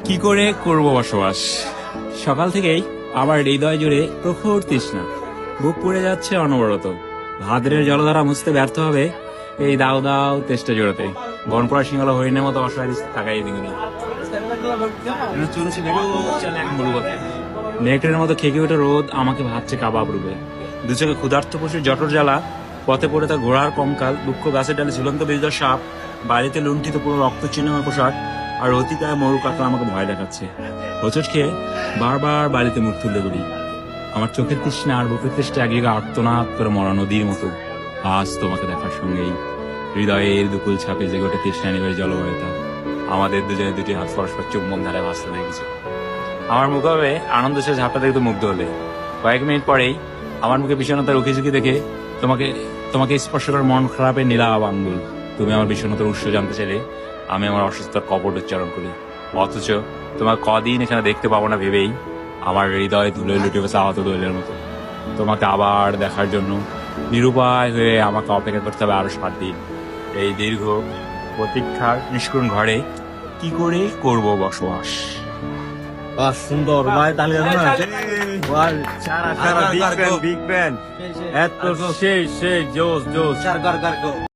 কি করে করব বসবাস? সকাল থেকেই আমার হৃদয় জুড়ে প্রখর তৃষ্ণা, বুক পুড়ে যাচ্ছে অনবরত। ভাদ্রের জলধারা মুছতে ব্যর্থ হবে এই দাও দাও তেষ্টা জোড়াতে। বনপড়া সিংহলা হরিণের মতো অসহায় থাকাই দিগুনি। নেকড়ের মতো খেকে ওঠে রোদ আমাকে ভাবছে কাবাব রূপে। দু চোখে ক্ষুধার্ত পশুর জটর জ্বালা, পথে পড়ে তার ঘোড়ার কঙ্কাল, দুঃখ গাছের ডালে ঝুলন্ত বিজয় সাপ, বাড়িতে লুণ্ঠিত পুরো রক্ত চিহ্নময় পোশাক, আর অতিকায় মরু কাকা আমাকে ভয় দেখাচ্ছে। হোঁচট খেয়ে বারবার বাড়িতে মুখ তুলতে বলি। আমার চোখের তৃষ্ণা আর বুকের তৃষ্ণা আগে আর্তনাদ করে মরা নদীর মতো। আজ তোমাকে দেখার সঙ্গেই হৃদয়ের দুকুল ছাপে যে গোটে তৃষ্ণা নিবে জলবায়ুতা। আমাদের দুজনে দুটি হাত পরস্পর চুম্বন ধারে ভাসতে দেখেছে। আমার মুখে হবে আনন্দ সে ঝাপটা দেখতে মুগ্ধ হলে। কয়েক মিনিট পরেই আমার মুখে বিষণ্ণতার উকি ঝুঁকি দেখে তোমাকে স্পর্শ করে মন খারাপের নীলাভ আঙ্গুল। তুমি আমার বিষণ্ণতার উৎস জানতে চাইলে আমি আমার অসুস্থতার কপট উচ্চারণ করি। অথচ তোমার কদিন এখানে দেখতে পাবো না ভেবেই আমার হৃদয় ধুলে লুটে বসে আহত দৈলের মতো। তোমাকে আবার দেখার জন্য নিরুপায় হয়ে আমাকে অপেক্ষা করতে হবে আরো 7 দিন। এই দীর্ঘ প্রতীক্ষার নিষ্কুণ ঘরে কি করে করব বসবাস? সুন্দর ভাই, তাহলে বিগ ব্যান এত সেই জোস জোস।